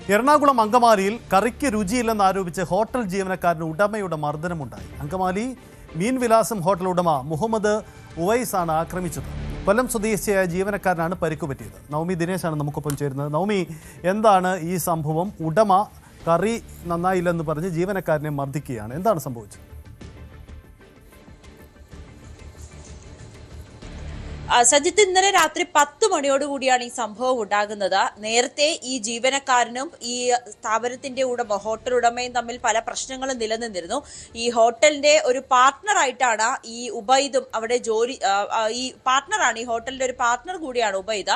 എറണാകുളം അങ്കമാലിയിൽ കറിക്ക് രുചിയില്ലെന്നാരോപിച്ച് ഹോട്ടൽ ജീവനക്കാരന് ഉടമയുടെ മർദ്ദനമുണ്ടായി. അങ്കമാലി മീൻ വിലാസം ഹോട്ടൽ ഉടമ മുഹമ്മദ് ഉവൈസാണ് ആക്രമിച്ചത്. കൊല്ലം സ്വദേശിയായ ജീവനക്കാരനാണ് പരിക്കുപറ്റിയത്. നവമി ദിനേശാണ് നമുക്കൊപ്പം ചേരുന്നത്. നവമി, എന്താണ് ഈ സംഭവം? ഉടമ കറി നന്നായില്ലെന്ന് പറഞ്ഞ് ജീവനക്കാരനെ മർദ്ദിക്കുകയാണ്. എന്താണ് സംഭവിച്ചത്? സജിത്ത്, ഇന്നലെ രാത്രി 10 മണിയോടുകൂടിയാണ് ഈ സംഭവം ഉണ്ടാകുന്നത്. നേരത്തെ ഈ ജീവനക്കാരനും ഈ സ്ഥാപനത്തിന്റെ ഹോട്ടൽ ഉടമയും തമ്മിൽ പല പ്രശ്നങ്ങളും നിലനിന്നിരുന്നു. ഈ ഹോട്ടലിന്റെ ഒരു പാർട്ട്ണറായിട്ടാണ് ഈ ഉബൈദും അവിടെ ഈ പാർട്ട്ണറാണ്, ഈ ഹോട്ടലിന്റെ ഒരു പാർട്ട്ണർ കൂടിയാണ് ഉബൈദ.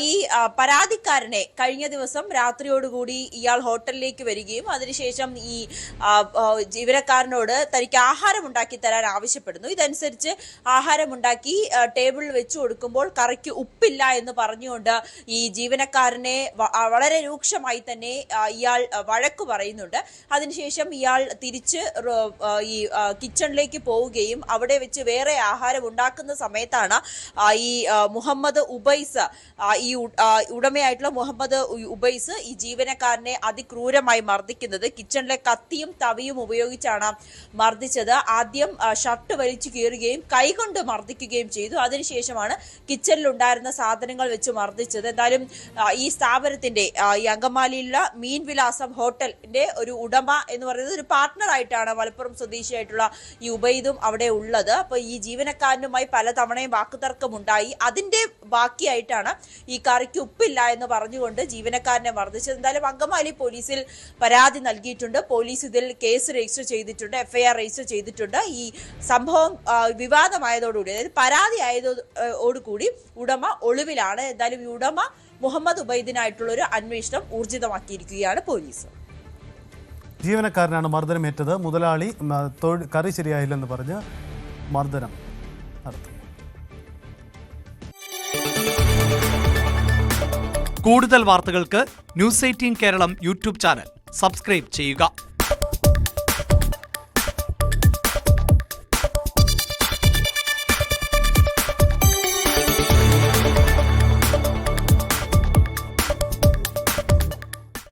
ഈ പരാതിക്കാരനെ കഴിഞ്ഞ ദിവസം രാത്രിയോടുകൂടി ഇയാൾ ഹോട്ടലിലേക്ക് വരികയും അതിനുശേഷം ഈ ജീവനക്കാരനോട് തനിക്ക് ആഹാരം ഉണ്ടാക്കി തരാൻ ആവശ്യപ്പെടുന്നു. ഇതനുസരിച്ച് ആഹാരമുണ്ടാക്കി ടേബിളിൽ വെച്ചു കൊടുക്കുമ്പോൾ കറിക്ക് ഉപ്പില്ല എന്ന് പറഞ്ഞുകൊണ്ട് ഈ ജീവനക്കാരനെ വളരെ രൂക്ഷമായി തന്നെ ഇയാൾ വഴക്കു പറയുന്നുണ്ട്. അതിനുശേഷം ഇയാൾ തിരിച്ച് ഈ കിച്ചണിലേക്ക് പോവുകയും അവിടെ വെച്ച് വേറെ ആഹാരം ഉണ്ടാക്കുന്ന സമയത്താണ് ഈ മുഹമ്മദ് ഉബൈസ്, ഈ ഉടമയായിട്ടുള്ള മുഹമ്മദ് ഉബൈസ് ഈ ജീവനക്കാരനെ അതിക്രൂരമായി മർദ്ദിക്കുന്നത്. കിച്ചണിലെ കത്തിയും തവിയും ഉപയോഗിച്ചാണ് മർദ്ദിച്ചത്. ആദ്യം ഷർട്ട് വലിച്ചു കീറുകയും കൈകൊണ്ട് മർദ്ദിക്കുകയും ചെയ്തു. അതിനുശേഷമാണ് കിച്ചണിലുണ്ടായിരുന്ന സാധനങ്ങൾ വെച്ച് മർദ്ദിച്ചത്. എന്തായാലും ഈ സ്ഥാപനത്തിന്റെ ഈ അങ്കമാലിയിലുള്ള മീൻ വിലാസം ഹോട്ടലിന്റെ ഒരു ഉടമ എന്ന് പറയുന്നത് ഒരു പാർട്ട്ണർ ആയിട്ടാണ് മലപ്പുറം സ്വദേശിയായിട്ടുള്ള ഈ ഉബൈദും അവിടെ ഉള്ളത്. അപ്പൊ ഈ ജീവനക്കാരനുമായി പലതവണയും വാക്കുതർക്കമുണ്ടായി. അതിന്റെ ബാക്കിയായിട്ടാണ് ഈ കറിക്ക് ഉപ്പില്ല എന്ന് പറഞ്ഞുകൊണ്ട് ജീവനക്കാരനെ മർദ്ദിച്ചത്. എന്തായാലും അങ്കമാലി പോലീസിൽ പരാതി നൽകിയിട്ടുണ്ട്. പോലീസ് ഇതിൽ കേസ് രജിസ്റ്റർ ചെയ്തിട്ടുണ്ട്, FIR രജിസ്റ്റർ ചെയ്തിട്ടുണ്ട്. ഈ സംഭവം വിവാദമായതോടുകൂടി, അതായത് പരാതി ആയതോടുകൂടി ഉടമ ഒളിവിലാണ്. എന്തായാലും ഈ ഉടമ മുഹമ്മദ് ഉബൈദിനായിട്ടുള്ള ഒരു അന്വേഷണം ഊർജിതമാക്കിയിരിക്കുകയാണ് പോലീസ്. ജീവനക്കാരനാണ് മർദ്ദനമേറ്റത്. മുതലാളി കറി ശരിയായില്ലെന്ന് പറഞ്ഞ് മർദ്ദനം നടത്തി. കൂടുതൽ വാർത്തകൾക്ക് News 18 Keralam YouTube channel subscribe ചെയ്യുക.